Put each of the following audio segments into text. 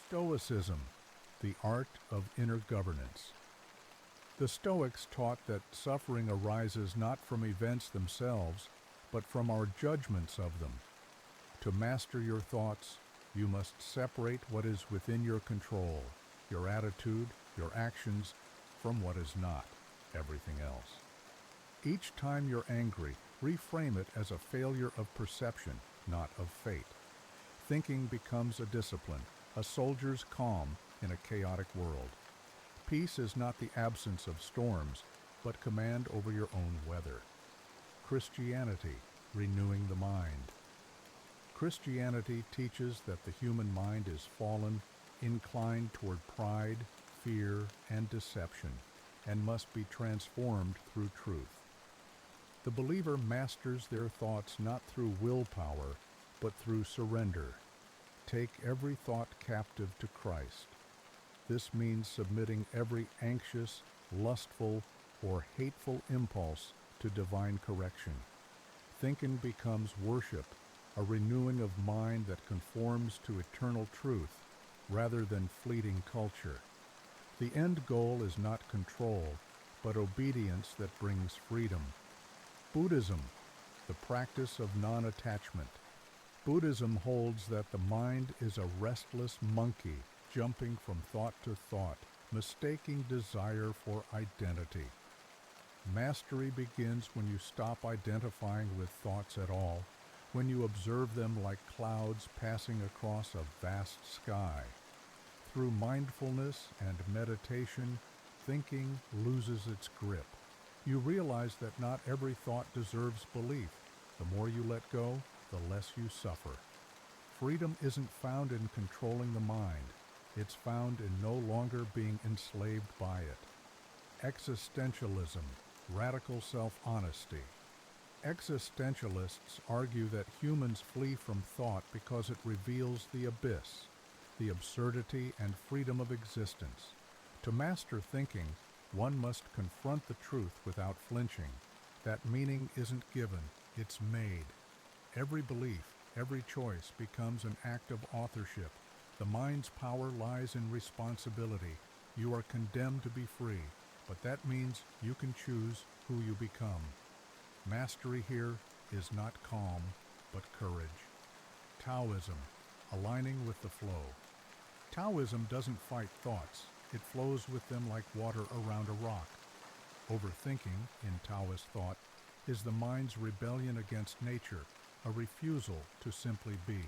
Stoicism, the art of inner governance. The Stoics taught that suffering arises not from events themselves, but from our judgments of them. To master your thoughts, you must separate what is within your control, your attitude, your actions, from what is not, everything else. Each time you're angry, reframe it as a failure of perception, not of fate. Thinking becomes a discipline, a soldier's calm in a chaotic world. Peace is not the absence of storms, but command over your own weather. Christianity, renewing the mind. Christianity teaches that the human mind is fallen, inclined toward pride, fear, and deception, and must be transformed through truth. The believer masters their thoughts not through willpower, but through surrender. Take every thought captive to Christ. This means submitting every anxious, lustful, or hateful impulse to divine correction. Thinking becomes worship, a renewing of mind that conforms to eternal truth rather than fleeting culture. The end goal is not control, but obedience that brings freedom. Buddhism, the practice of non-attachment. Buddhism holds that the mind is a restless monkey jumping from thought to thought, mistaking desire for identity. Mastery begins when you stop identifying with thoughts at all, when you observe them like clouds passing across a vast sky. Through mindfulness and meditation, thinking loses its grip. You realize that not every thought deserves belief. The more you let go, the less you suffer. Freedom isn't found in controlling the mind. It's found in no longer being enslaved by it. Existentialism, radical self-honesty. Existentialists argue that humans flee from thought because it reveals the abyss, the absurdity and freedom of existence. To master thinking, one must confront the truth without flinching. That meaning isn't given, it's made. Every belief, every choice becomes an act of authorship. The mind's power lies in responsibility. You are condemned to be free, but that means you can choose who you become. Mastery here is not calm, but courage. Taoism, aligning with the flow. Taoism doesn't fight thoughts. It flows with them like water around a rock. Overthinking, in Taoist thought, is the mind's rebellion against nature, a refusal to simply be.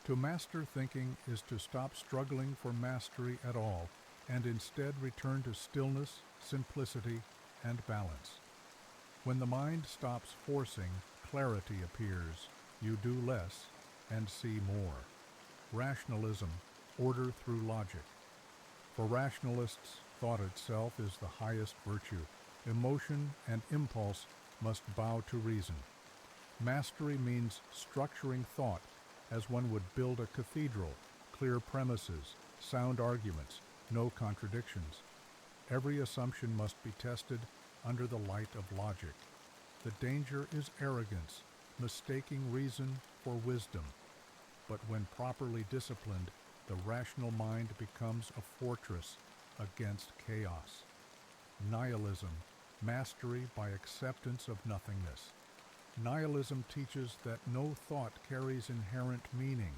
To master thinking is to stop struggling for mastery at all, and instead return to stillness, simplicity, and balance. When the mind stops forcing, clarity appears. You do less and see more. Rationalism, order through logic. For rationalists, thought itself is the highest virtue. Emotion and impulse must bow to reason. Mastery means structuring thought as one would build a cathedral, clear premises, sound arguments, no contradictions. Every assumption must be tested under the light of logic. The danger is arrogance, mistaking reason for wisdom. But when properly disciplined, the rational mind becomes a fortress against chaos. Nihilism, mastery by acceptance of nothingness. Nihilism teaches that no thought carries inherent meaning,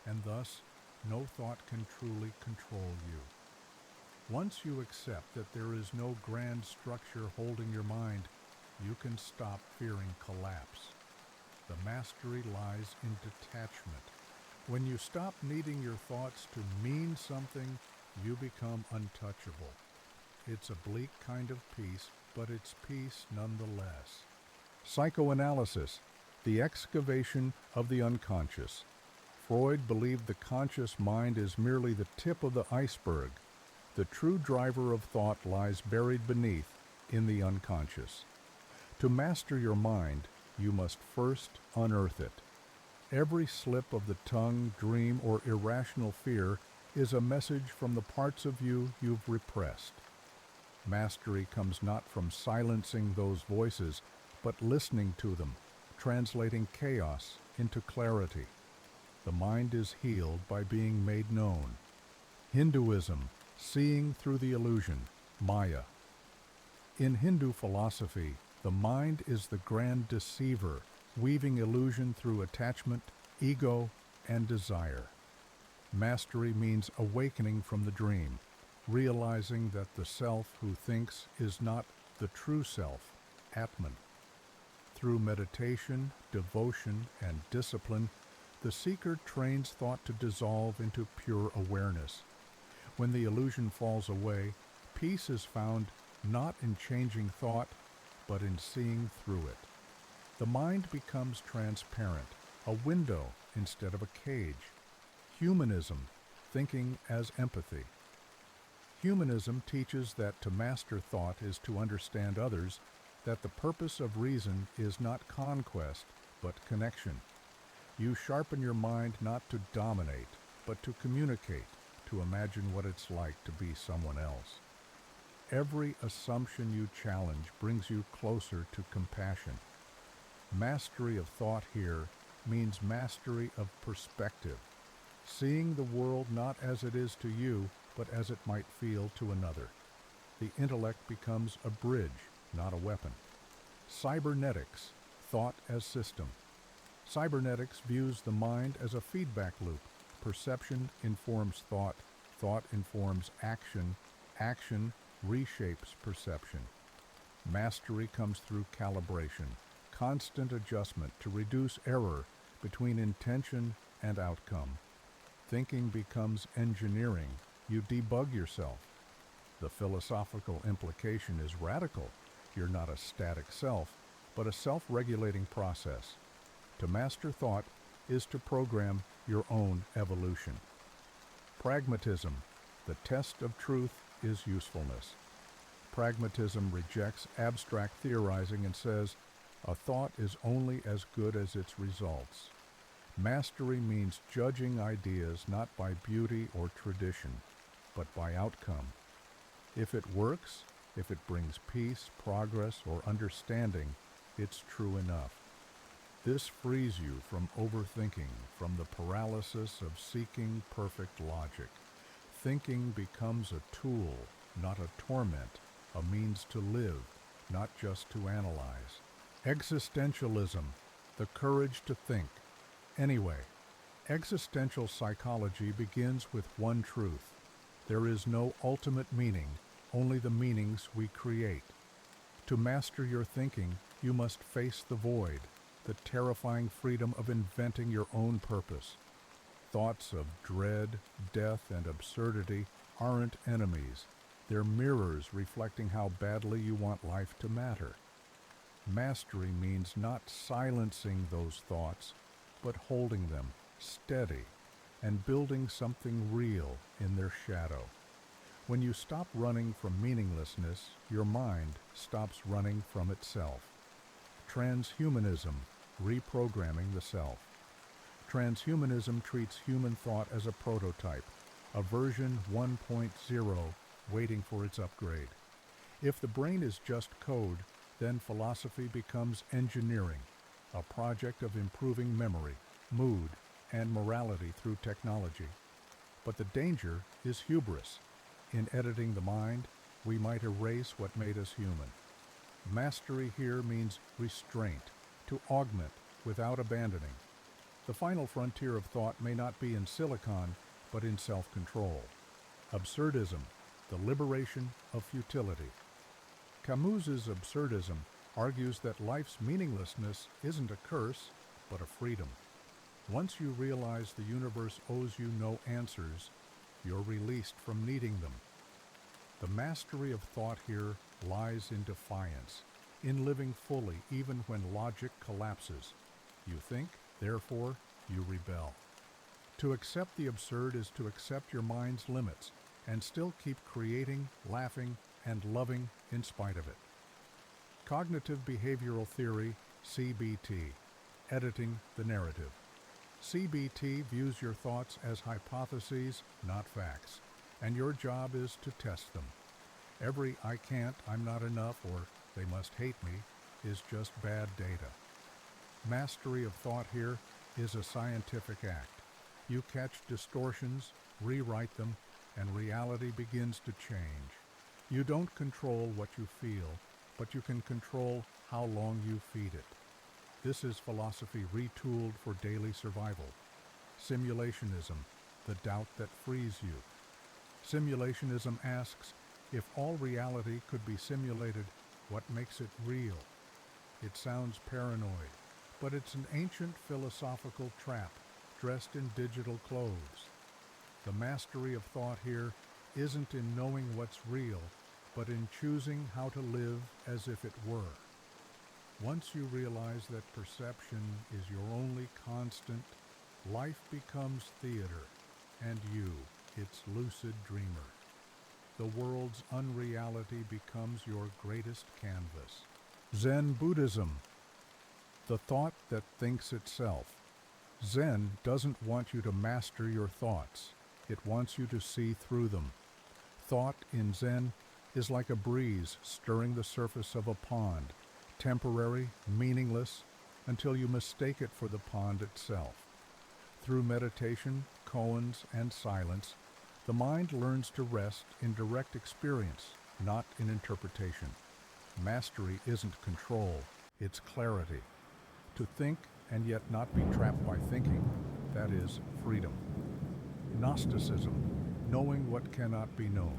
and thus no thought can truly control you. Once you accept that there is no grand structure holding your mind, you can stop fearing collapse. The mastery lies in detachment. When you stop needing your thoughts to mean something, you become untouchable. It's a bleak kind of peace, but it's peace nonetheless. Psychoanalysis, the excavation of the unconscious. Freud believed the conscious mind is merely the tip of the iceberg. The true driver of thought lies buried beneath, in the unconscious. To master your mind, you must first unearth it. Every slip of the tongue, dream, or irrational fear is a message from the parts of you you've repressed. Mastery comes not from silencing those voices, but listening to them, translating chaos into clarity. The mind is healed by being made known. Hinduism, seeing through the illusion, Maya. In Hindu philosophy, the mind is the grand deceiver, weaving illusion through attachment, ego, and desire. Mastery means awakening from the dream, realizing that the self who thinks is not the true self, Atman. Through meditation, devotion, and discipline, the seeker trains thought to dissolve into pure awareness. When the illusion falls away, peace is found not in changing thought, but in seeing through it. The mind becomes transparent, a window instead of a cage. Humanism, thinking as empathy. Humanism teaches that to master thought is to understand others, that the purpose of reason is not conquest, but connection. You sharpen your mind not to dominate, but to communicate, to imagine what it's like to be someone else. Every assumption you challenge brings you closer to compassion. Mastery of thought here means mastery of perspective, seeing the world not as it is to you, but as it might feel to another. The intellect becomes a bridge, not a weapon. Cybernetics, thought as system. Cybernetics views the mind as a feedback loop. Perception informs thought, thought informs action, action reshapes perception. Mastery comes through calibration, constant adjustment to reduce error between intention and outcome. Thinking becomes engineering. You debug yourself. The philosophical implication is radical. You're not a static self, but a self-regulating process. To master thought is to program your own evolution. Pragmatism, the test of truth, is usefulness. Pragmatism rejects abstract theorizing and says, a thought is only as good as its results. Mastery means judging ideas not by beauty or tradition, but by outcome. If it works, if it brings peace, progress, or understanding, it's true enough. This frees you from overthinking, from the paralysis of seeking perfect logic. Thinking becomes a tool, not a torment, a means to live, not just to analyze. Existentialism, the courage to think. Anyway, existential psychology begins with one truth. There is no ultimate meaning, only the meanings we create. To master your thinking, you must face the void, the terrifying freedom of inventing your own purpose. Thoughts of dread, death, and absurdity aren't enemies. They're mirrors reflecting how badly you want life to matter. Mastery means not silencing those thoughts, but holding them steady and building something real in their shadow. When you stop running from meaninglessness, your mind stops running from itself. Transhumanism, reprogramming the self. Transhumanism treats human thought as a prototype, a version 1.0 waiting for its upgrade. If the brain is just code, then philosophy becomes engineering, a project of improving memory, mood, and morality through technology. But the danger is hubris. In editing the mind, we might erase what made us human. Mastery here means restraint, to augment without abandoning. The final frontier of thought may not be in silicon, but in self-control. Absurdism, the liberation of futility. Camus's absurdism argues that life's meaninglessness isn't a curse, but a freedom. Once you realize the universe owes you no answers, you're released from needing them. The mastery of thought here lies in defiance, in living fully even when logic collapses. You think, therefore, you rebel. To accept the absurd is to accept your mind's limits and still keep creating, laughing, and loving in spite of it. Cognitive Behavioral Theory, CBT, editing the narrative. CBT views your thoughts as hypotheses, not facts, and your job is to test them. Every I can't, I'm not enough, or they must hate me is just bad data. Mastery of thought here is a scientific act. You catch distortions, rewrite them, and reality begins to change. You don't control what you feel, but you can control how long you feed it. This is philosophy retooled for daily survival. Simulationism, the doubt that frees you. Simulationism asks, if all reality could be simulated, what makes it real? It sounds paranoid, but it's an ancient philosophical trap dressed in digital clothes. The mastery of thought here isn't in knowing what's real, but in choosing how to live as if it were. Once you realize that perception is your only constant, life becomes theater, and you, its lucid dreamer. The world's unreality becomes your greatest canvas. Zen Buddhism, the thought that thinks itself. Zen doesn't want you to master your thoughts. It wants you to see through them. Thought in Zen is like a breeze stirring the surface of a pond, temporary, meaningless, until you mistake it for the pond itself. Through meditation, koans, and silence, the mind learns to rest in direct experience, not in interpretation. Mastery isn't control, it's clarity. To think and yet not be trapped by thinking, that is freedom. Gnosticism, knowing what cannot be known.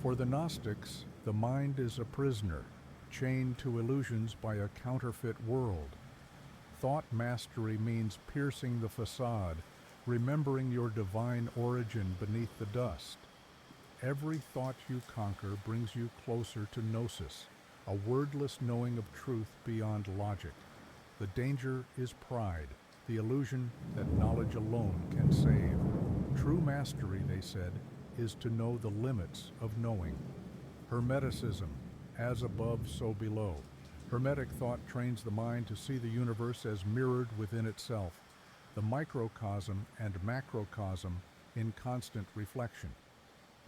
For the Gnostics, the mind is a prisoner, chained to illusions by a counterfeit world. Thought mastery means piercing the facade, remembering your divine origin beneath the dust. Every thought you conquer brings you closer to gnosis, a wordless knowing of truth beyond logic. The danger is pride, the illusion that knowledge alone can save. True mastery, they said, is to know the limits of knowing. Hermeticism, as above, so below. Hermetic thought trains the mind to see the universe as mirrored within itself, the microcosm and macrocosm in constant reflection.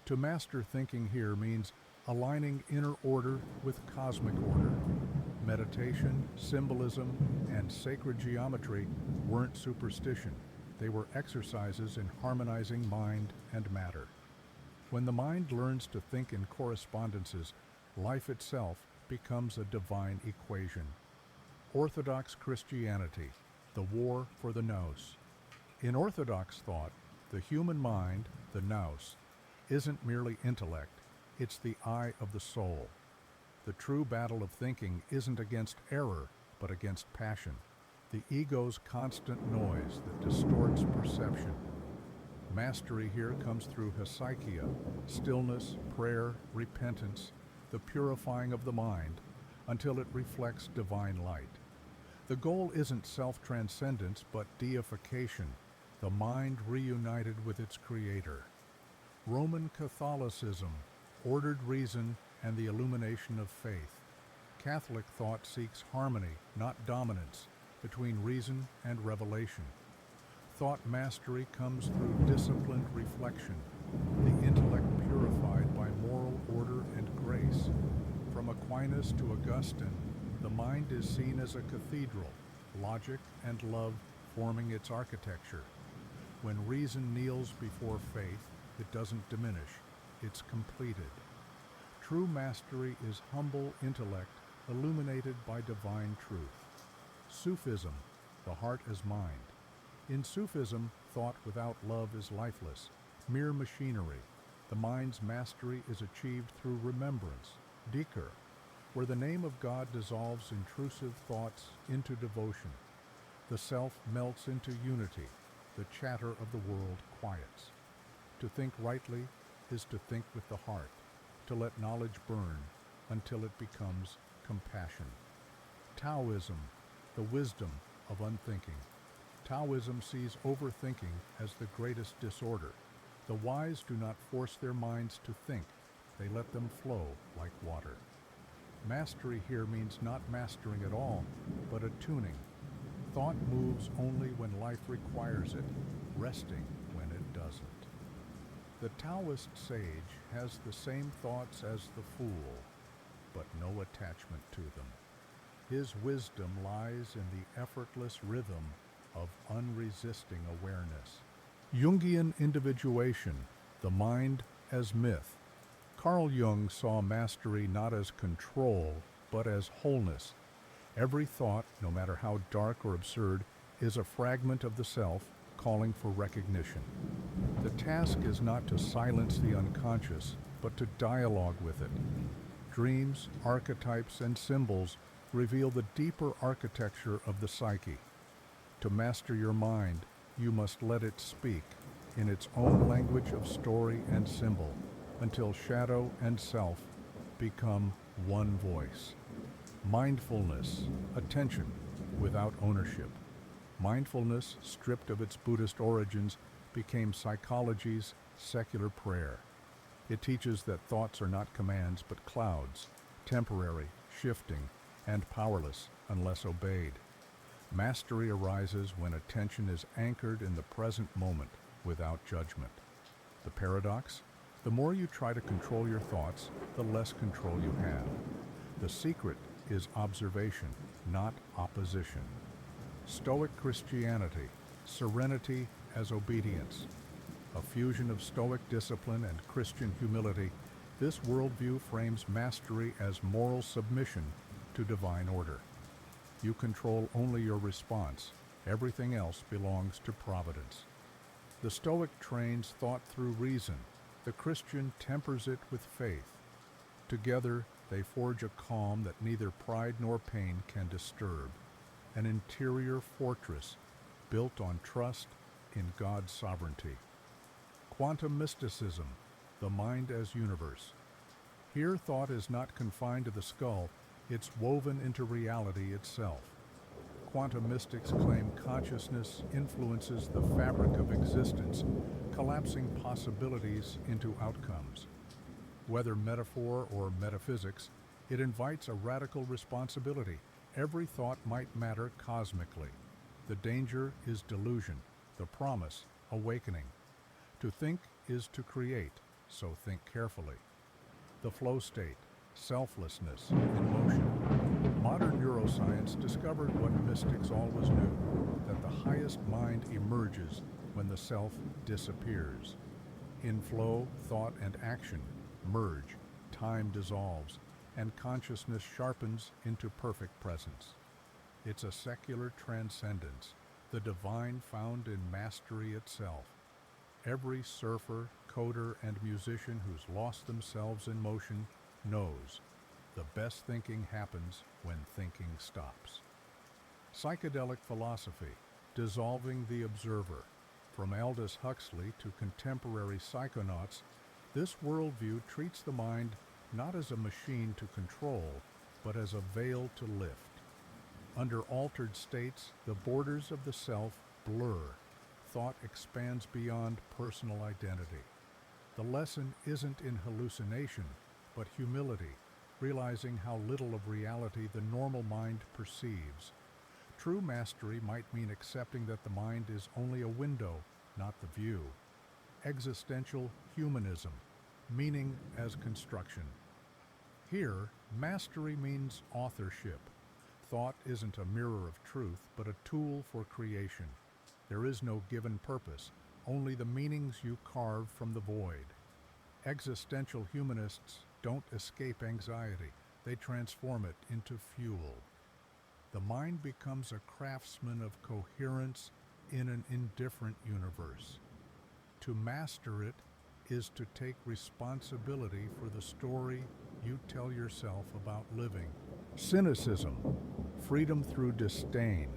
To master thinking here means aligning inner order with cosmic order. Meditation, symbolism, and sacred geometry weren't superstition. They were exercises in harmonizing mind and matter. When the mind learns to think in correspondences, life itself becomes a divine equation. Orthodox Christianity, the war for the nous. In Orthodox thought, the human mind, the nous, isn't merely intellect, it's the eye of the soul. The true battle of thinking isn't against error, but against passion, the ego's constant noise that distorts perception. Mastery here comes through hesychia, stillness, prayer, repentance, the purifying of the mind, until it reflects divine light. The goal isn't self-transcendence, but deification, the mind reunited with its creator. Roman Catholicism, ordered reason and the illumination of faith. Catholic thought seeks harmony, not dominance, between reason and revelation. Thought mastery comes through disciplined reflection, the intellect purified by moral order and grace. From Aquinas to Augustine, the mind is seen as a cathedral, logic and love forming its architecture. When reason kneels before faith, it doesn't diminish, it's completed. True mastery is humble intellect illuminated by divine truth. Sufism, the heart as mind. In Sufism, thought without love is lifeless, mere machinery. The mind's mastery is achieved through remembrance, dhikr, where the name of God dissolves intrusive thoughts into devotion. The self melts into unity, the chatter of the world quiets. To think rightly is to think with the heart, to let knowledge burn until it becomes compassion. Taoism, the wisdom of unthinking. Taoism sees overthinking as the greatest disorder. The wise do not force their minds to think, they let them flow like water. Mastery here means not mastering at all, but attuning. Thought moves only when life requires it, resting when it doesn't. The Taoist sage has the same thoughts as the fool, but no attachment to them. His wisdom lies in the effortless rhythm of unresisting awareness. Jungian individuation, The mind as myth. Carl Jung saw mastery not as control, but as wholeness. Every thought, no matter how dark or absurd, is a fragment of the self calling for recognition. The task is not to silence the unconscious, but to dialogue with it. Dreams, archetypes, and symbols reveal the deeper architecture of the psyche. To master your mind, you must let it speak in its own language of story and symbol until shadow and self become one voice. Mindfulness, attention without ownership. Mindfulness, stripped of its Buddhist origins, became psychology's secular prayer. It teaches that thoughts are not commands but clouds, temporary, shifting, and powerless unless obeyed. Mastery arises when attention is anchored in the present moment without judgment. The paradox? The more you try to control your thoughts, the less control you have. The secret is observation, not opposition. Stoic Christianity, serenity as obedience. A fusion of Stoic discipline and Christian humility, this worldview frames mastery as moral submission to divine order. You control only your response. Everything else belongs to providence. The Stoic trains thought through reason. The Christian tempers it with faith. Together, they forge a calm that neither pride nor pain can disturb, an interior fortress built on trust in God's sovereignty. Quantum mysticism, the mind as universe. Here, thought is not confined to the skull, it's woven into reality itself. Quantum mystics claim consciousness influences the fabric of existence, collapsing possibilities into outcomes. Whether metaphor or metaphysics, it invites a radical responsibility. Every thought might matter cosmically. The danger is delusion, the promise, awakening. To think is to create, so think carefully. The flow state, selflessness in motion. Modern neuroscience discovered what mystics always knew, that the highest mind emerges when the self disappears. In flow, thought and action merge, time dissolves, and consciousness sharpens into perfect presence. It's a secular transcendence, the divine found in mastery itself. Every surfer, coder, and musician who's lost themselves in motion knows the best thinking happens when thinking stops. Psychedelic philosophy, dissolving the observer. From Aldous Huxley to contemporary psychonauts, this worldview treats the mind not as a machine to control, but as a veil to lift. Under altered states, the borders of the self blur. Thought expands beyond personal identity. The lesson isn't in hallucination, but humility, realizing how little of reality the normal mind perceives. True mastery might mean accepting that the mind is only a window, not the view. Existential humanism, meaning as construction. Here, mastery means authorship. Thought isn't a mirror of truth, but a tool for creation. There is no given purpose, only the meanings you carve from the void. Existential humanists don't escape anxiety, they transform it into fuel. The mind becomes a craftsman of coherence in an indifferent universe. To master it is to take responsibility for the story you tell yourself about living. Cynicism, freedom through disdain.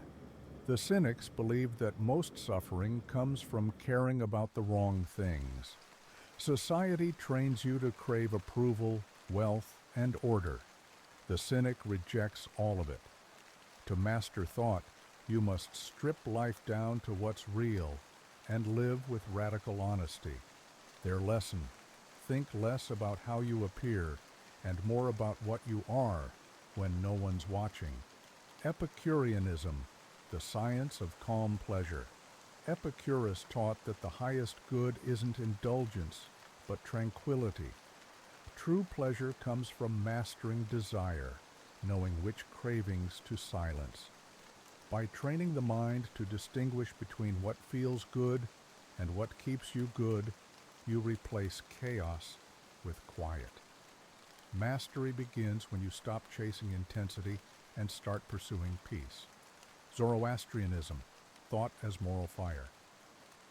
The cynics believed that most suffering comes from caring about the wrong things. Society trains you to crave approval, wealth, and order. The cynic rejects all of it. To master thought, you must strip life down to what's real and live with radical honesty. Their lesson: think less about how you appear and more about what you are when no one's watching. Epicureanism, the science of calm pleasure. Epicurus taught that the highest good isn't indulgence, but tranquility. True pleasure comes from mastering desire, knowing which cravings to silence. By training the mind to distinguish between what feels good and what keeps you good, you replace chaos with quiet. Mastery begins when you stop chasing intensity and start pursuing peace. Zoroastrianism, thought as moral fire.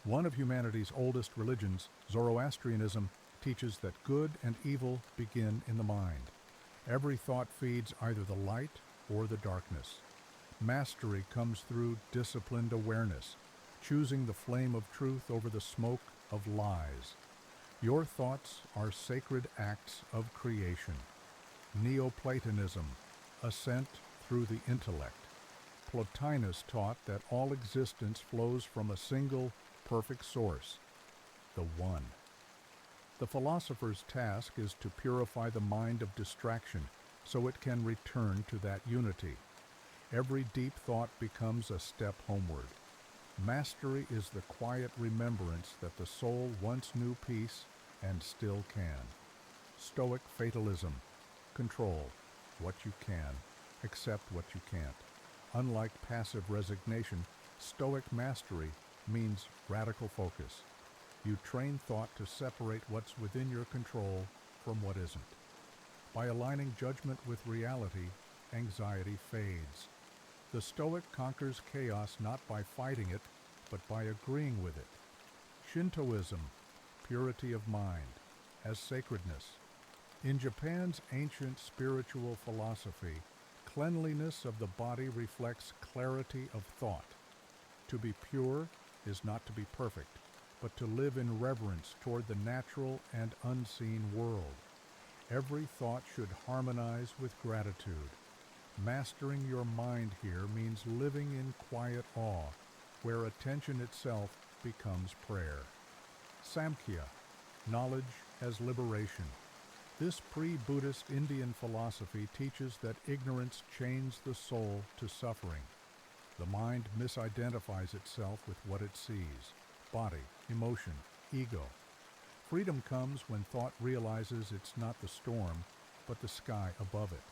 One of humanity's oldest religions, Zoroastrianism, teaches that good and evil begin in the mind. Every thought feeds either the light or the darkness. Mastery comes through disciplined awareness, choosing the flame of truth over the smoke of lies. Your thoughts are sacred acts of creation. Neoplatonism, ascent through the intellect. Plotinus taught that all existence flows from a single, perfect source, the One. The philosopher's task is to purify the mind of distraction so it can return to that unity. Every deep thought becomes a step homeward. Mastery is the quiet remembrance that the soul once knew peace and still can. Stoic fatalism, control what you can, accept what you can't. Unlike passive resignation, Stoic mastery means radical focus. You train thought to separate what's within your control from what isn't. By aligning judgment with reality, anxiety fades. The Stoic conquers chaos not by fighting it, but by agreeing with it. Shintoism, purity of mind, as sacredness. In Japan's ancient spiritual philosophy, cleanliness of the body reflects clarity of thought. To be pure is not to be perfect, but to live in reverence toward the natural and unseen world. Every thought should harmonize with gratitude. Mastering your mind here means living in quiet awe, where attention itself becomes prayer. Samkhya, knowledge as liberation. This pre-Buddhist Indian philosophy teaches that ignorance chains the soul to suffering. The mind misidentifies itself with what it sees: body, emotion, ego. Freedom comes when thought realizes it's not the storm, but the sky above it.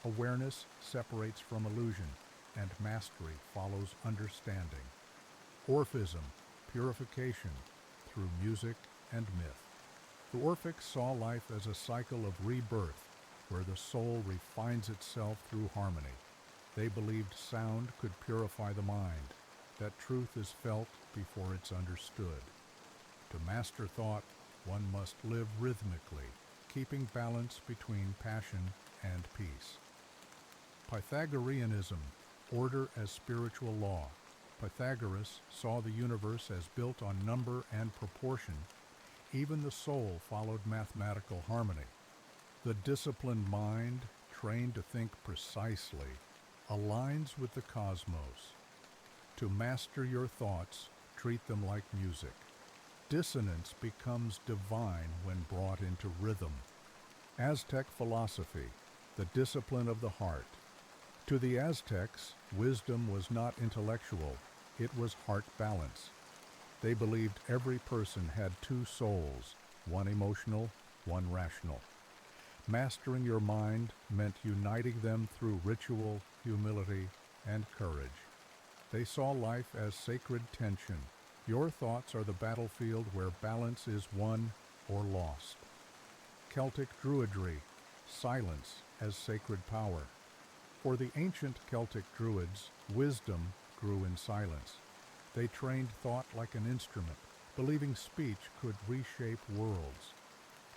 Awareness separates from illusion, and mastery follows understanding. Orphism, purification through music and myth. The Orphics saw life as a cycle of rebirth, where the soul refines itself through harmony. They believed sound could purify the mind, that truth is felt before it's understood. To master thought, one must live rhythmically, keeping balance between passion and peace. Pythagoreanism, order as spiritual law. Pythagoras saw the universe as built on number and proportion. Even the soul followed mathematical harmony. The disciplined mind, trained to think precisely, aligns with the cosmos. To master your thoughts, treat them like music. Dissonance becomes divine when brought into rhythm. Aztec philosophy, the discipline of the heart. To the Aztecs, wisdom was not intellectual, it was heart balance. They believed every person had two souls, one emotional, one rational. Mastering your mind meant uniting them through ritual, humility, and courage. They saw life as sacred tension. Your thoughts are the battlefield where balance is won or lost. Celtic Druidry, silence as sacred power. For the ancient Celtic Druids, wisdom grew in silence. They trained thought like an instrument, believing speech could reshape worlds.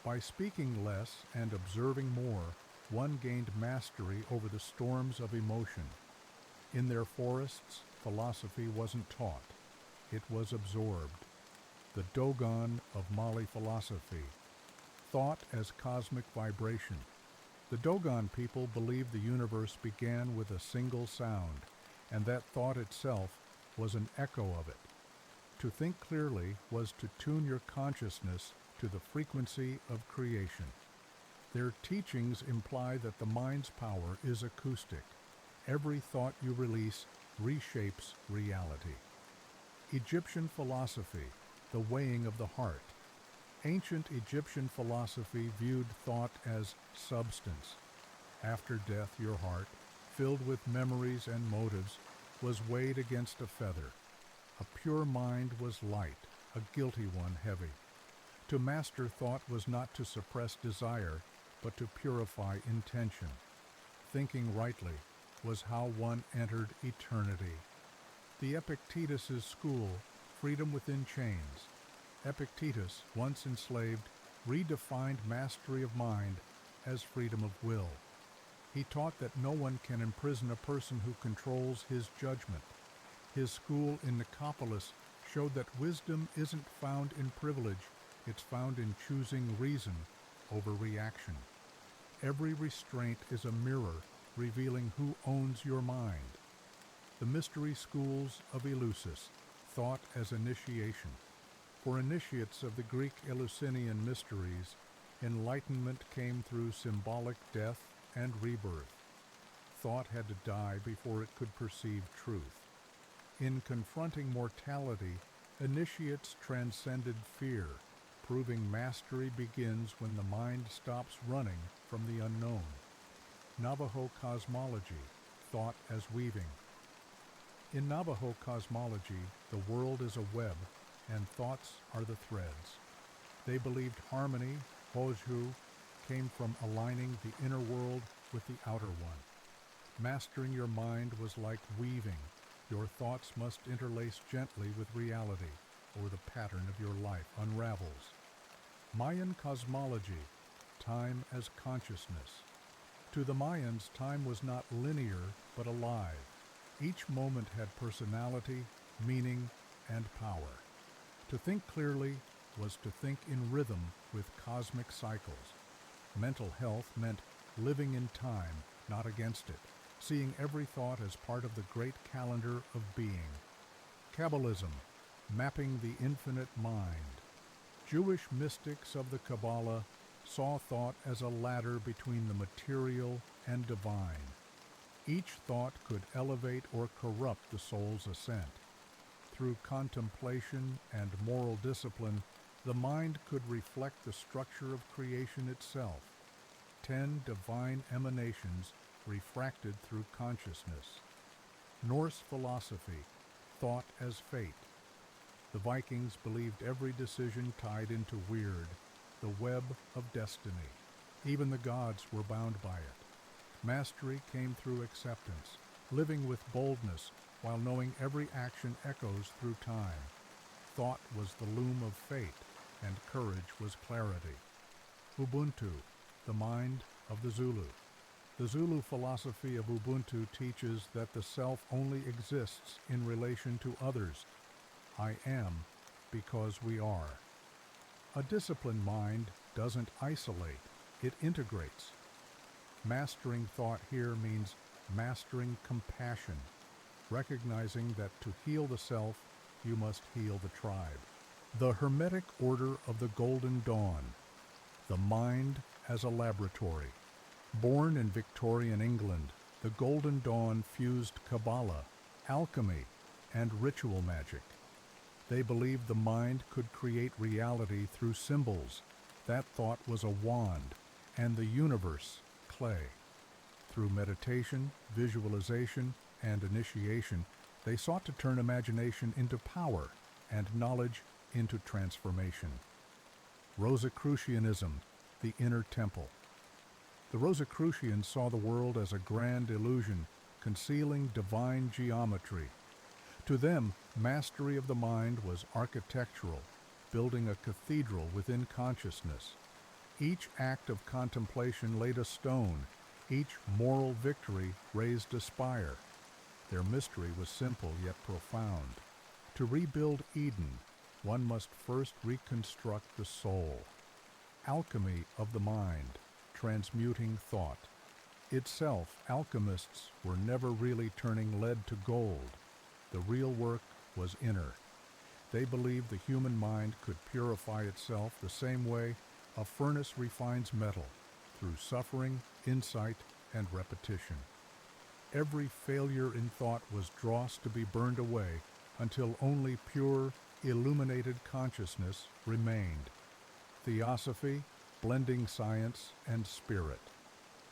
By speaking less and observing more, one gained mastery over the storms of emotion. In their forests, philosophy wasn't taught, it was absorbed. The Dogon of Mali philosophy, thought as cosmic vibration. The Dogon people believed the universe began with a single sound, and that thought itself was an echo of it. To think clearly was to tune your consciousness to the frequency of creation. Their teachings imply that the mind's power is acoustic. Every thought you release reshapes reality. Egyptian philosophy, the weighing of the heart. Ancient Egyptian philosophy viewed thought as substance. After death, your heart, filled with memories and motives, was weighed against a feather. A pure mind was light, a guilty one heavy. To master thought was not to suppress desire, but to purify intention. Thinking rightly was how one entered eternity. The Epictetus' school, Freedom Within Chains. Epictetus, once enslaved, redefined mastery of mind as freedom of will. He taught that no one can imprison a person who controls his judgment. His school in Nicopolis showed that wisdom isn't found in privilege, it's found in choosing reason over reaction. Every restraint is a mirror revealing who owns your mind. The mystery schools of Eleusis, thought as initiation. For initiates of the Greek Eleusinian mysteries, enlightenment came through symbolic death and rebirth. Thought had to die before it could perceive truth. In confronting mortality, initiates transcended fear, proving mastery begins when the mind stops running from the unknown. Navajo cosmology, thought as weaving. In Navajo cosmology, the world is a web, and thoughts are the threads. They believed harmony, Hojhu, came from aligning the inner world with the outer one. Mastering your mind was like weaving. Your thoughts must interlace gently with reality, or the pattern of your life unravels. Mayan cosmology, time as consciousness. To the Mayans, time was not linear, but alive. Each moment had personality, meaning, and power. To think clearly was to think in rhythm with cosmic cycles. Mental health meant living in time, not against it, seeing every thought as part of the great calendar of being. Kabbalism, mapping the infinite mind. Jewish mystics of the Kabbalah saw thought as a ladder between the material and divine. Each thought could elevate or corrupt the soul's ascent. Through contemplation and moral discipline, the mind could reflect the structure of creation itself. 10 divine emanations refracted through consciousness. Norse philosophy, thought as fate. The Vikings believed every decision tied into weird, the web of destiny. Even the gods were bound by it. Mastery came through acceptance, living with boldness while knowing every action echoes through time. Thought was the loom of fate, and courage was clarity. Ubuntu, the mind of the Zulu. The Zulu philosophy of Ubuntu teaches that the self only exists in relation to others. I am because we are. A disciplined mind doesn't isolate, it integrates. Mastering thought here means mastering compassion, recognizing that to heal the self, you must heal the tribe. The Hermetic Order of the Golden Dawn, the mind as a laboratory. Born in Victorian England, the Golden Dawn fused Kabbalah, alchemy, and ritual magic. They believed the mind could create reality through symbols. That thought was a wand, and the universe, clay. Through meditation, visualization, and initiation, they sought to turn imagination into power and knowledge into transformation. Rosicrucianism, the inner temple. The Rosicrucians saw the world as a grand illusion, concealing divine geometry. To them, mastery of the mind was architectural, building a cathedral within consciousness. Each act of contemplation laid a stone, each moral victory raised a spire. Their mystery was simple yet profound. To rebuild Eden, one must first reconstruct the soul. Alchemy of the mind, transmuting thought. Itself, alchemists were never really turning lead to gold. The real work was inner. They believed the human mind could purify itself the same way a furnace refines metal, through suffering, insight, and repetition. Every failure in thought was dross to be burned away until only pure, illuminated consciousness remained. Theosophy, blending science and spirit.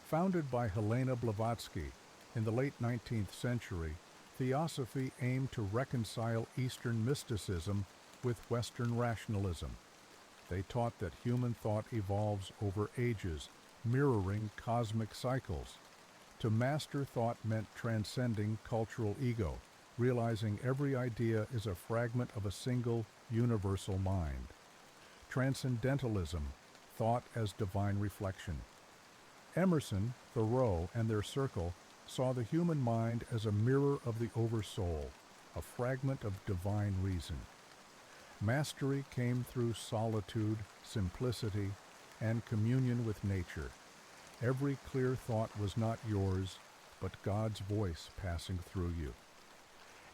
Founded by Helena Blavatsky in the late 19th century, Theosophy aimed to reconcile Eastern mysticism with Western rationalism. They taught that human thought evolves over ages, mirroring cosmic cycles. To master thought meant transcending cultural ego, realizing every idea is a fragment of a single, universal mind. Transcendentalism, thought as divine reflection. Emerson, Thoreau, and their circle saw the human mind as a mirror of the oversoul, a fragment of divine reason. Mastery came through solitude, simplicity, and communion with nature. Every clear thought was not yours, but God's voice passing through you.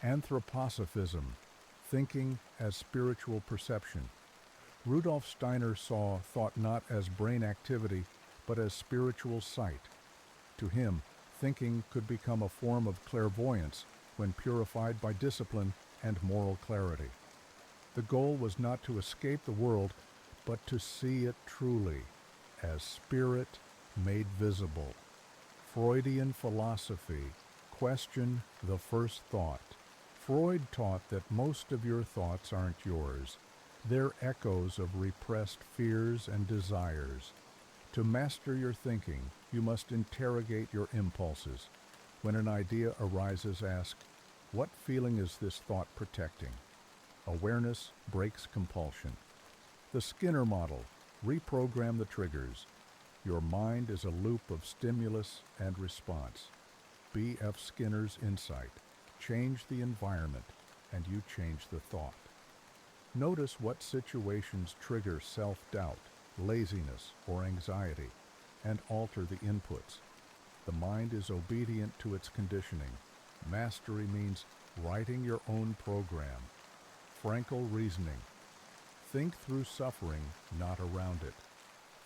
Anthroposophism, thinking as spiritual perception. Rudolf Steiner saw thought not as brain activity, but as spiritual sight. To him, thinking could become a form of clairvoyance when purified by discipline and moral clarity. The goal was not to escape the world, but to see it truly, as spirit made visible. Freudian philosophy, question the first thought. Freud taught that most of your thoughts aren't yours. They're echoes of repressed fears and desires. To master your thinking, you must interrogate your impulses. When an idea arises, ask, what feeling is this thought protecting? Awareness breaks compulsion. The Skinner model, reprogram the triggers. Your mind is a loop of stimulus and response. B.F. Skinner's insight. Change the environment, and you change the thought. Notice what situations trigger self-doubt, laziness, or anxiety, and alter the inputs. The mind is obedient to its conditioning. Mastery means writing your own program. Frankl reasoning. Think through suffering, not around it.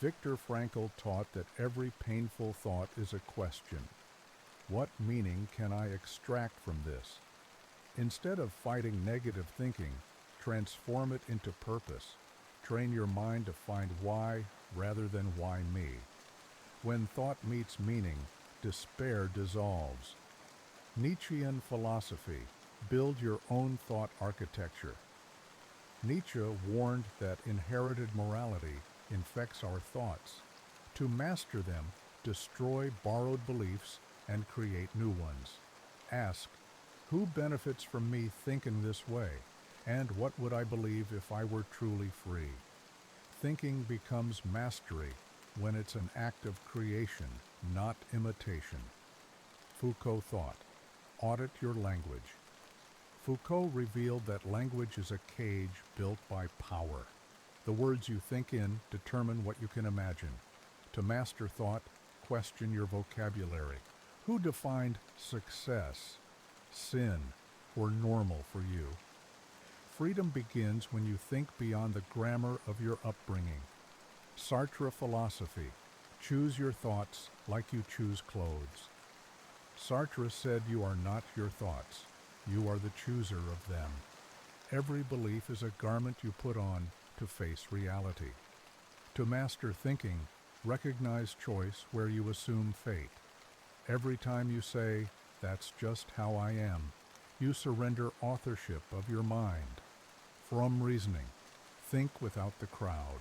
Viktor Frankl taught that every painful thought is a question. What meaning can I extract from this? Instead of fighting negative thinking, transform it into purpose. Train your mind to find why rather than why me. When thought meets meaning, despair dissolves. Nietzschean philosophy, build your own thought architecture. Nietzsche warned that inherited morality infects our thoughts. To master them, destroy borrowed beliefs and create new ones. Ask, who benefits from me thinking this way? And what would I believe if I were truly free? Thinking becomes mastery when it's an act of creation, not imitation. Foucault thought, audit your language. Foucault revealed that language is a cage built by power. The words you think in determine what you can imagine. To master thought, question your vocabulary. Who defined success, sin, or normal for you? Freedom begins when you think beyond the grammar of your upbringing. Sartre philosophy, choose your thoughts like you choose clothes. Sartre said you are not your thoughts, you are the chooser of them. Every belief is a garment you put on to face reality. To master thinking, recognize choice where you assume fate. Every time you say, that's just how I am, you surrender authorship of your mind. Fromm reasoning, think without the crowd.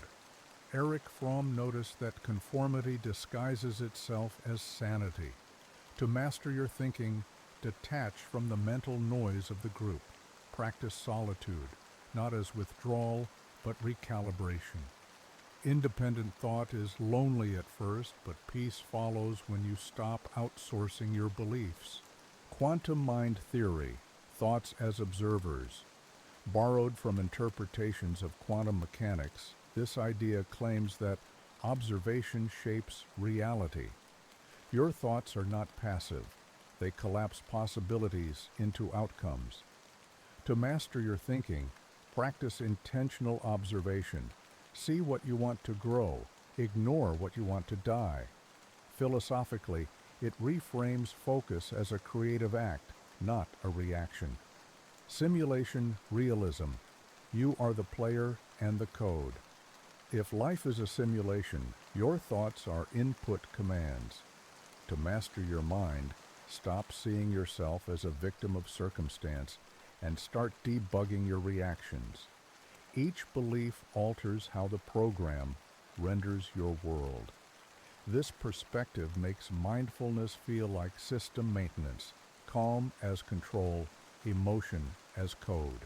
Erich Fromm noticed that conformity disguises itself as sanity. To master your thinking, detach from the mental noise of the group. Practice solitude, not as withdrawal, but recalibration. Independent thought is lonely at first, but peace follows when you stop outsourcing your beliefs. Quantum mind theory, thoughts as observers. Borrowed from interpretations of quantum mechanics, this idea claims that observation shapes reality. Your thoughts are not passive. They collapse possibilities into outcomes. To master your thinking, practice intentional observation. See what you want to grow, ignore what you want to die. Philosophically, it reframes focus as a creative act, not a reaction. Simulation realism. You are the player and the code. If life is a simulation, your thoughts are input commands. To master your mind, stop seeing yourself as a victim of circumstance and start debugging your reactions. Each belief alters how the program renders your world. This perspective makes mindfulness feel like system maintenance, calm as control, emotion as code.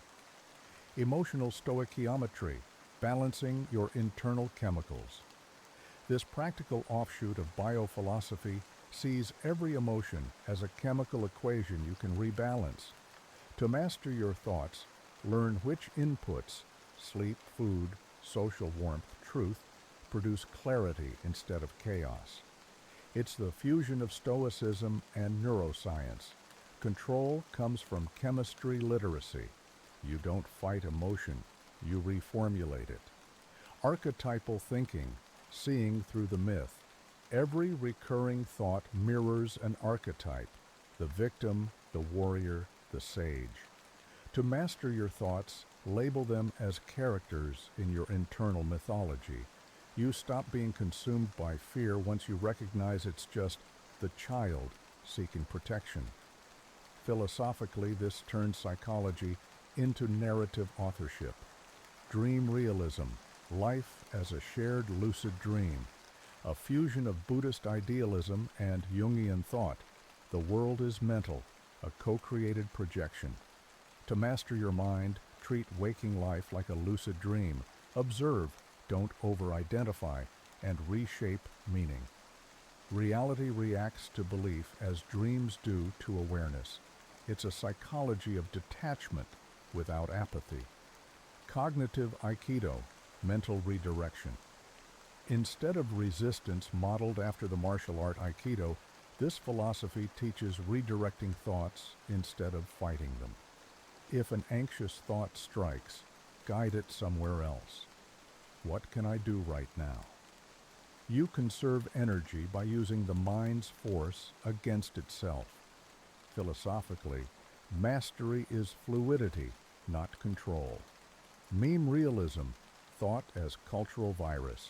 Emotional stoichiometry, balancing your internal chemicals. This practical offshoot of biophilosophy sees every emotion as a chemical equation you can rebalance. To master your thoughts, learn which inputs, sleep, food, social warmth, truth, produce clarity instead of chaos. It's the fusion of stoicism and neuroscience. Control comes from chemistry literacy. You don't fight emotion, you reformulate it. Archetypal thinking, seeing through the myth. Every recurring thought mirrors an archetype, the victim, the warrior, the sage. To master your thoughts, label them as characters in your internal mythology. You stop being consumed by fear once you recognize it's just the child seeking protection. Philosophically, this turns psychology into narrative authorship. Dream realism, life as a shared lucid dream, a fusion of Buddhist idealism and Jungian thought. The world is mental, a co-created projection. To master your mind, treat waking life like a lucid dream. Observe, don't over-identify, and reshape meaning. Reality reacts to belief as dreams do to awareness. It's a psychology of detachment without apathy. Cognitive Aikido, mental redirection. Instead of resistance modeled after the martial art Aikido, this philosophy teaches redirecting thoughts instead of fighting them. If an anxious thought strikes, guide it somewhere else. What can I do right now? You conserve energy by using the mind's force against itself. Philosophically, mastery is fluidity, not control. Meme realism, thought as cultural virus.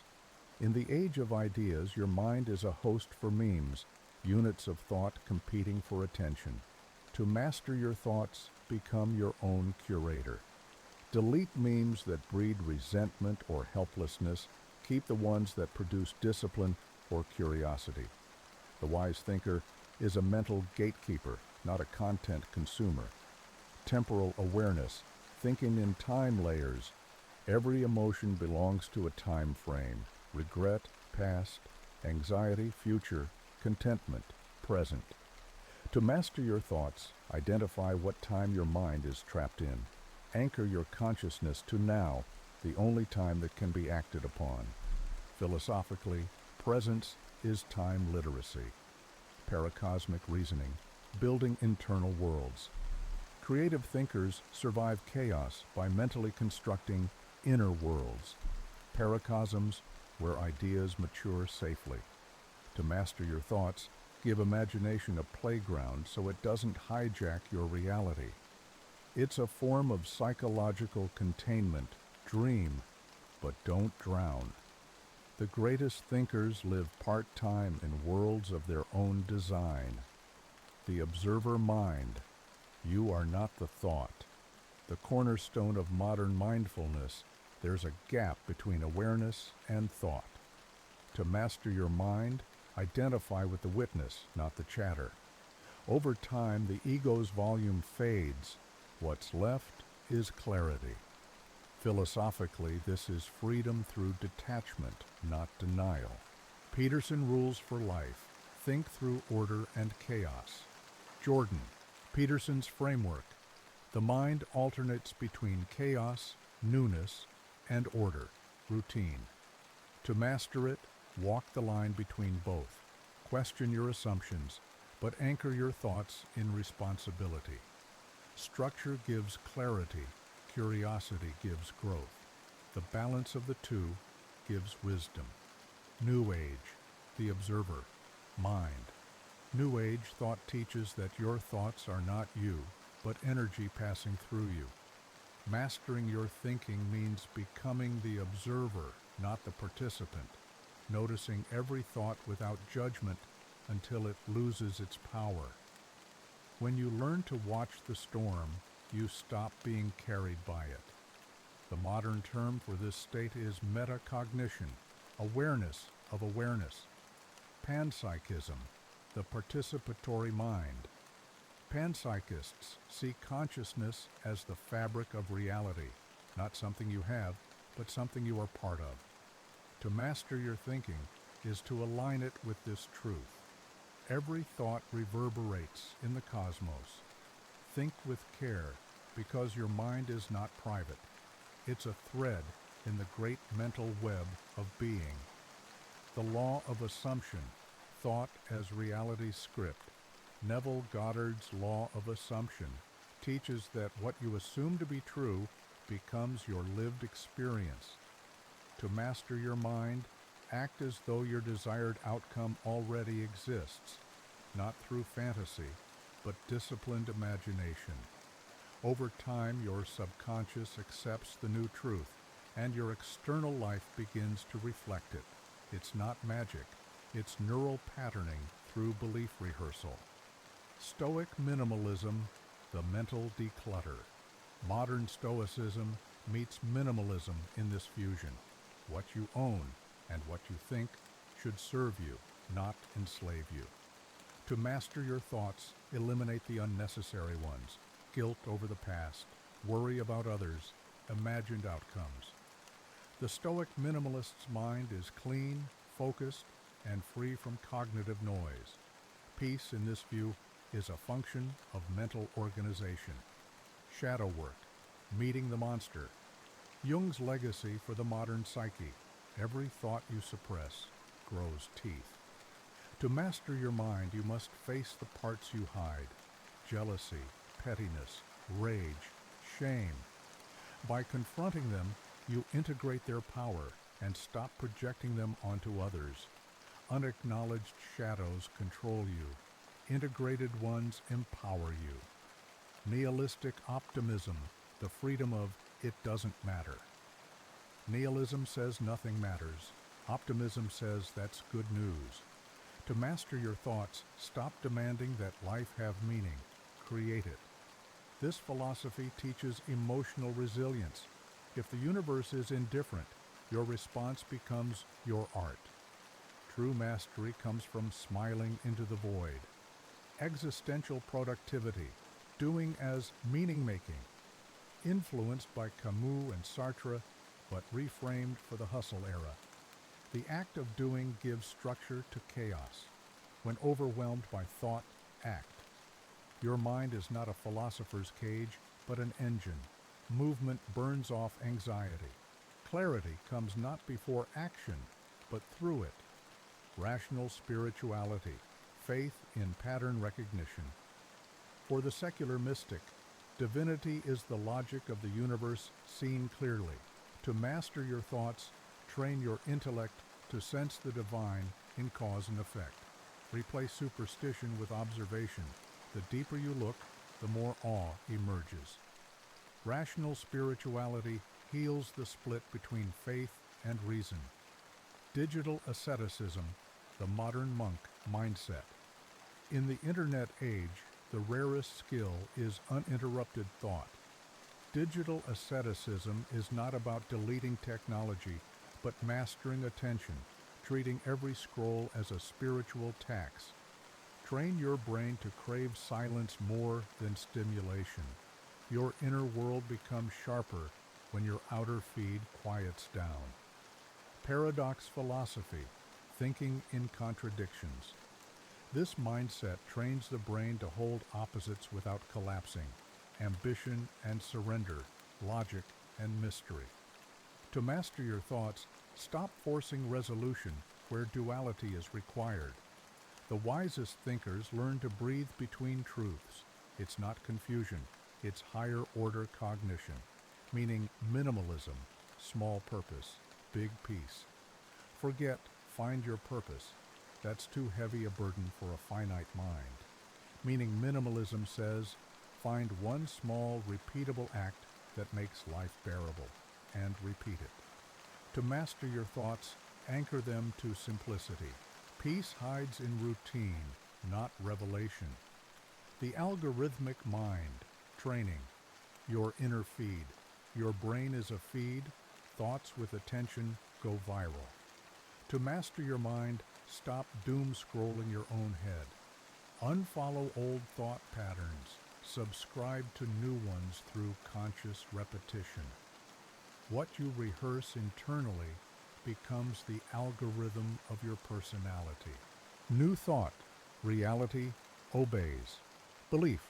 In the age of ideas, your mind is a host for memes, units of thought competing for attention. To master your thoughts, become your own curator. Delete memes that breed resentment or helplessness. Keep the ones that produce discipline or curiosity. The wise thinker is a mental gatekeeper, not a content consumer. Temporal awareness, thinking in time layers. Every emotion belongs to a time frame. Regret, past, anxiety, future, contentment, present. To master your thoughts, identify what time your mind is trapped in. Anchor your consciousness to now, the only time that can be acted upon. Philosophically, presence is time literacy. Paracosmic reasoning, building internal worlds. Creative thinkers survive chaos by mentally constructing inner worlds, paracosms where ideas mature safely. To master your thoughts, give imagination a playground so it doesn't hijack your reality. It's a form of psychological containment. Dream, but don't drown. The greatest thinkers live part-time in worlds of their own design. The observer mind. You are not the thought. The cornerstone of modern mindfulness, there's a gap between awareness and thought. To master your mind, identify with the witness, not the chatter. Over time, the ego's volume fades. What's left is clarity. Philosophically, this is freedom through detachment, not denial. Peterson rules for life. Think through order and chaos. Jordan, Peterson's framework. The mind alternates between chaos, newness, and order, routine. To master it, walk the line between both. Question your assumptions, but anchor your thoughts in responsibility. Structure gives clarity, curiosity gives growth. The balance of the two gives wisdom. New Age, the observer, mind. New Age thought teaches that your thoughts are not you, but energy passing through you. Mastering your thinking means becoming the observer, not the participant, noticing every thought without judgment until it loses its power. When you learn to watch the storm, you stop being carried by it. The modern term for this state is metacognition, awareness of awareness. Panpsychism, the participatory mind. Panpsychists see consciousness as the fabric of reality, not something you have, but something you are part of. To master your thinking is to align it with this truth. Every thought reverberates in the cosmos. Think with care, because your mind is not private. It's a thread in the great mental web of being. The law of assumption, thought as reality script. Neville Goddard's law of assumption teaches that what you assume to be true becomes your lived experience. To master your mind, act as though your desired outcome already exists, not through fantasy, but disciplined imagination. Over time, your subconscious accepts the new truth, and your external life begins to reflect it. It's not magic, it's neural patterning through belief rehearsal. Stoic minimalism, the mental declutter. Modern Stoicism meets minimalism in this fusion. What you own and what you think should serve you, not enslave you. To master your thoughts, eliminate the unnecessary ones. Guilt over the past, worry about others, imagined outcomes. The Stoic minimalist's mind is clean, focused, and free from cognitive noise. Peace, in this view, is a function of mental organization. Shadow work, meeting the monster. Jung's legacy for the modern psyche. Every thought you suppress grows teeth. To master your mind, you must face the parts you hide. Jealousy, pettiness, rage, shame. By confronting them, you integrate their power and stop projecting them onto others. Unacknowledged shadows control you. Integrated ones empower you. Nihilistic optimism, the freedom of it doesn't matter. Nihilism says nothing matters. Optimism says that's good news. To master your thoughts, stop demanding that life have meaning. Create it. This philosophy teaches emotional resilience. If the universe is indifferent, your response becomes your art. True mastery comes from smiling into the void. Existential productivity, doing as meaning-making, influenced by Camus and Sartre, but reframed for the hustle era. The act of doing gives structure to chaos. When overwhelmed by thought, act. Your mind is not a philosopher's cage, but an engine. Movement burns off anxiety. Clarity comes not before action, but through it. Rational spirituality, faith in pattern recognition. For the secular mystic, divinity is the logic of the universe seen clearly. To master your thoughts, train your intellect to sense the divine in cause and effect. Replace superstition with observation. The deeper you look, the more awe emerges. Rational spirituality heals the split between faith and reason. Digital asceticism, the modern monk mindset. In the internet age, the rarest skill is uninterrupted thought. Digital asceticism is not about deleting technology, but mastering attention, treating every scroll as a spiritual tax. Train your brain to crave silence more than stimulation. Your inner world becomes sharper when your outer feed quiets down. Paradox philosophy, thinking in contradictions. This mindset trains the brain to hold opposites without collapsing. Ambition and surrender, logic and mystery. To master your thoughts, stop forcing resolution where duality is required. The wisest thinkers learn to breathe between truths. It's not confusion, it's higher order cognition, meaning minimalism, small purpose, big peace. Forget, find your purpose. That's too heavy a burden for a finite mind. Meaning minimalism says, find one small, repeatable act that makes life bearable, and repeat it. To master your thoughts, anchor them to simplicity. Peace hides in routine, not revelation. The algorithmic mind, training, your inner feed. Your brain is a feed. Thoughts with attention go viral. To master your mind, stop doom scrolling your own head. Unfollow old thought patterns. Subscribe to new ones through conscious repetition. What you rehearse internally becomes the algorithm of your personality. New thought, reality obeys. Belief.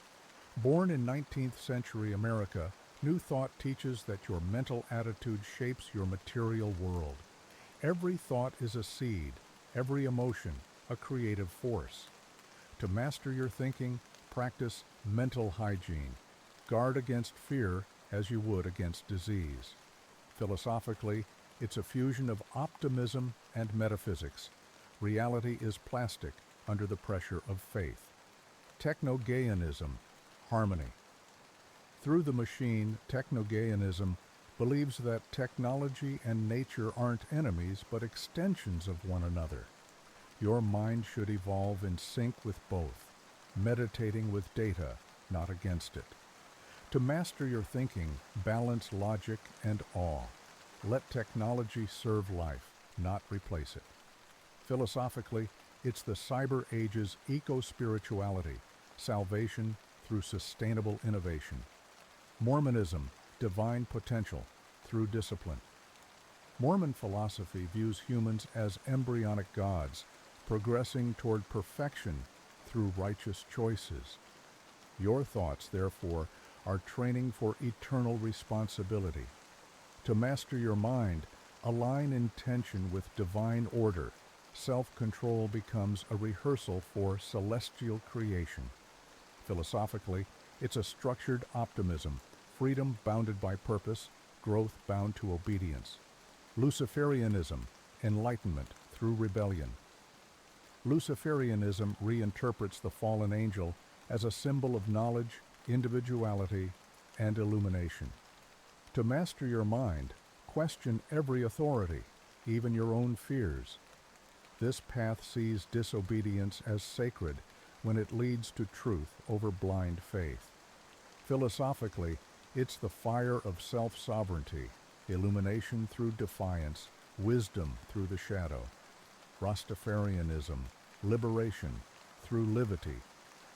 Born in 19th century America, New Thought teaches that your mental attitude shapes your material world. Every thought is a seed, every emotion a creative force. To master your thinking, practice mental hygiene. Guard against fear as you would against disease. Philosophically, it's a fusion of optimism and metaphysics. Reality is plastic under the pressure of faith. Techno-Gaianism, harmony. Through the machine, Techno-Gaianism believes that technology and nature aren't enemies but extensions of one another. Your mind should evolve in sync with both, meditating with data, not against it. To master your thinking, balance logic and awe. Let technology serve life, not replace it. Philosophically, it's the cyber age's eco-spirituality, salvation through sustainable innovation. Mormonism, divine potential through discipline. Mormon philosophy views humans as embryonic gods, progressing toward perfection through righteous choices. Your thoughts, therefore, are training for eternal responsibility. To master your mind, align intention with divine order. Self-control becomes a rehearsal for celestial creation. Philosophically, it's a structured optimism, freedom bounded by purpose, growth bound to obedience. Luciferianism, enlightenment through rebellion. Luciferianism reinterprets the fallen angel as a symbol of knowledge, individuality, and illumination. To master your mind, question every authority, even your own fears. This path sees disobedience as sacred when it leads to truth over blind faith. Philosophically, it's the fire of self-sovereignty, illumination through defiance, wisdom through the shadow. Rastafarianism, liberation through livity.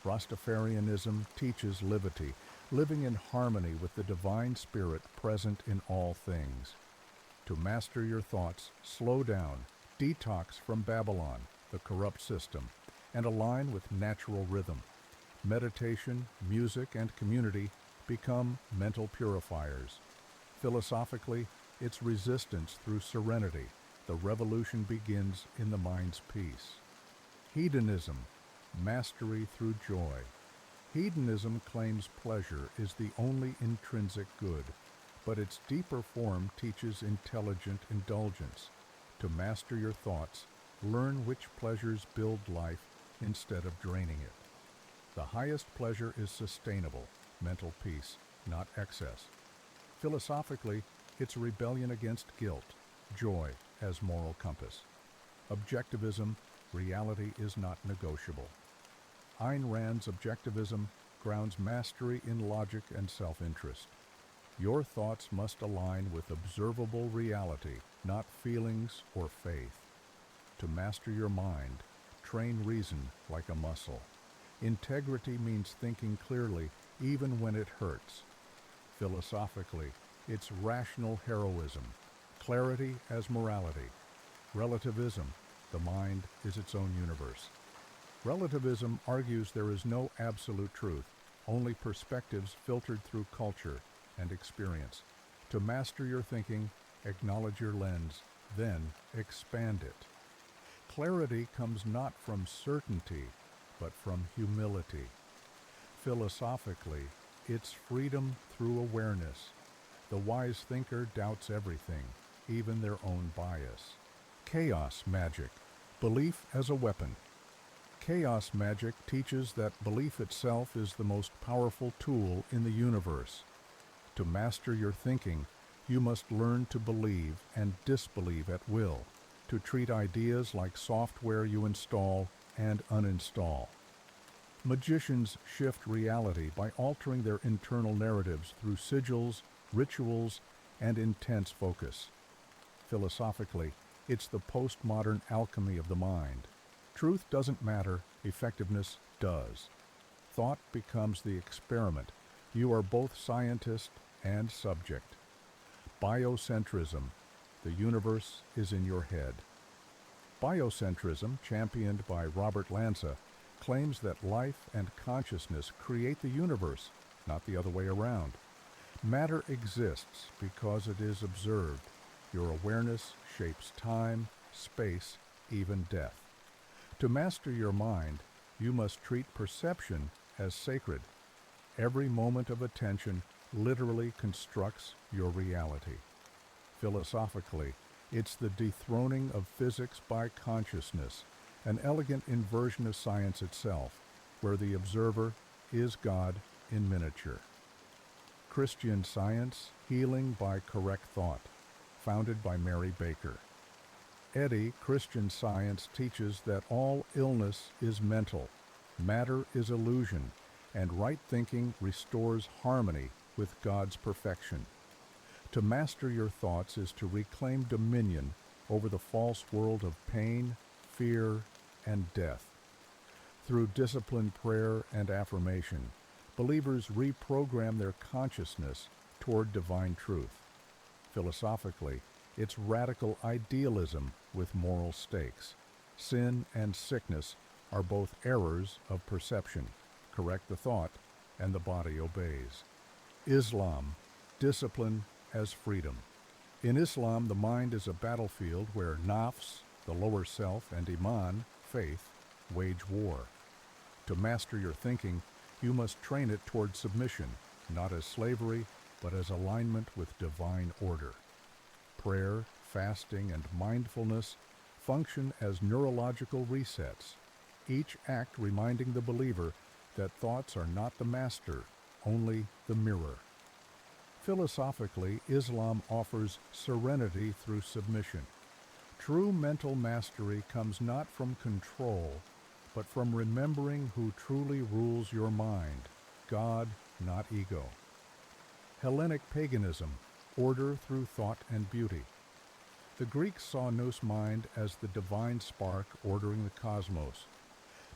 Rastafarianism teaches livity, living in harmony with the divine spirit present in all things. To master your thoughts, slow down, detox from Babylon, the corrupt system, and align with natural rhythm. Meditation, music, and community become mental purifiers. Philosophically, it's resistance through serenity. The revolution begins in the mind's peace. Hedonism, mastery through joy. Hedonism claims pleasure is the only intrinsic good, but its deeper form teaches intelligent indulgence. To master your thoughts, learn which pleasures build life instead of draining it. The highest pleasure is sustainable, mental peace, not excess. Philosophically, it's a rebellion against guilt, joy as moral compass. Objectivism, reality is not negotiable. Ayn Rand's objectivism grounds mastery in logic and self-interest. Your thoughts must align with observable reality, not feelings or faith. To master your mind, train reason like a muscle. Integrity means thinking clearly even when it hurts. Philosophically, it's rational heroism, clarity as morality. Relativism, the mind is its own universe. Relativism argues there is no absolute truth, only perspectives filtered through culture and experience. To master your thinking, acknowledge your lens, then expand it. Clarity comes not from certainty, but from humility. Philosophically, it's freedom through awareness. The wise thinker doubts everything, even their own bias. Chaos magic, belief as a weapon. Chaos magic teaches that belief itself is the most powerful tool in the universe. To master your thinking, you must learn to believe and disbelieve at will, to treat ideas like software you install and uninstall. Magicians shift reality by altering their internal narratives through sigils, rituals, and intense focus. Philosophically, it's the postmodern alchemy of the mind. Truth doesn't matter, effectiveness does. Thought becomes the experiment. You are both scientist and subject. Biocentrism. The universe is in your head. Biocentrism, championed by Robert Lanza, claims that life and consciousness create the universe, not the other way around. Matter exists because it is observed. Your awareness shapes time, space, even death. To master your mind, you must treat perception as sacred. Every moment of attention literally constructs your reality. Philosophically, it's the dethroning of physics by consciousness, an elegant inversion of science itself, where the observer is God in miniature. Christian Science, Healing by Correct Thought, founded by Mary Baker. Eddie, Christian Science teaches that all illness is mental, matter is illusion, and right thinking restores harmony with God's perfection. To master your thoughts is to reclaim dominion over the false world of pain, fear, and death. Through disciplined prayer and affirmation, believers reprogram their consciousness toward divine truth. Philosophically, it's radical idealism with moral stakes. Sin and sickness are both errors of perception. Correct the thought, and the body obeys. Islam, discipline as freedom. In Islam, the mind is a battlefield where nafs, the lower self, and iman, faith, wage war. To master your thinking, you must train it toward submission, not as slavery, but as alignment with divine order. Prayer, fasting, and mindfulness function as neurological resets, each act reminding the believer that thoughts are not the master, only the mirror. Philosophically, Islam offers serenity through submission. True mental mastery comes not from control, but from remembering who truly rules your mind, God, not ego. Hellenic paganism, order through thought and beauty. The Greeks saw nous mind as the divine spark ordering the cosmos.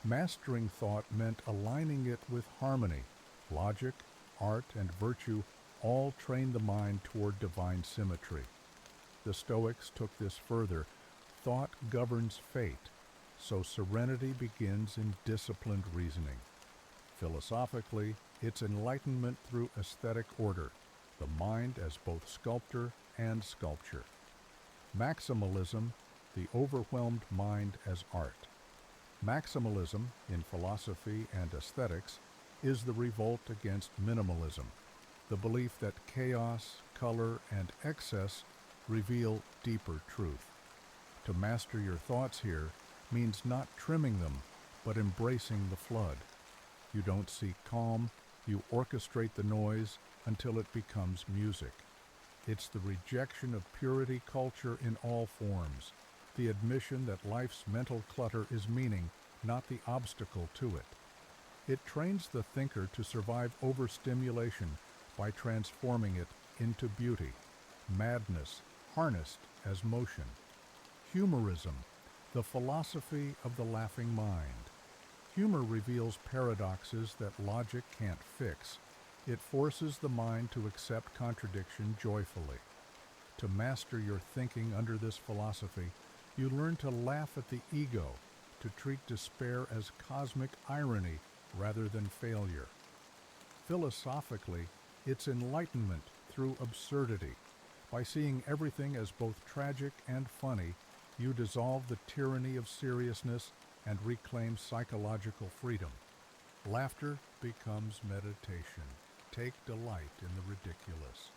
Mastering thought meant aligning it with harmony. Logic, art, and virtue all trained the mind toward divine symmetry. The Stoics took this further. Thought governs fate, so serenity begins in disciplined reasoning. Philosophically, it's enlightenment through aesthetic order, the mind as both sculptor and sculpture. Maximalism, the overwhelmed mind as art. Maximalism, in philosophy and aesthetics, is the revolt against minimalism, the belief that chaos, color, and excess reveal deeper truth. To master your thoughts here means not trimming them, but embracing the flood. You don't seek calm, you orchestrate the noise until it becomes music. It's the rejection of purity culture in all forms, the admission that life's mental clutter is meaning, not the obstacle to it. It trains the thinker to survive overstimulation by transforming it into beauty, madness harnessed as motion. Humorism, the philosophy of the laughing mind. Humor reveals paradoxes that logic can't fix. It forces the mind to accept contradiction joyfully. To master your thinking under this philosophy, you learn to laugh at the ego, to treat despair as cosmic irony rather than failure. Philosophically, it's enlightenment through absurdity. By seeing everything as both tragic and funny, you dissolve the tyranny of seriousness and reclaim psychological freedom. Laughter becomes meditation. Take delight in the ridiculous.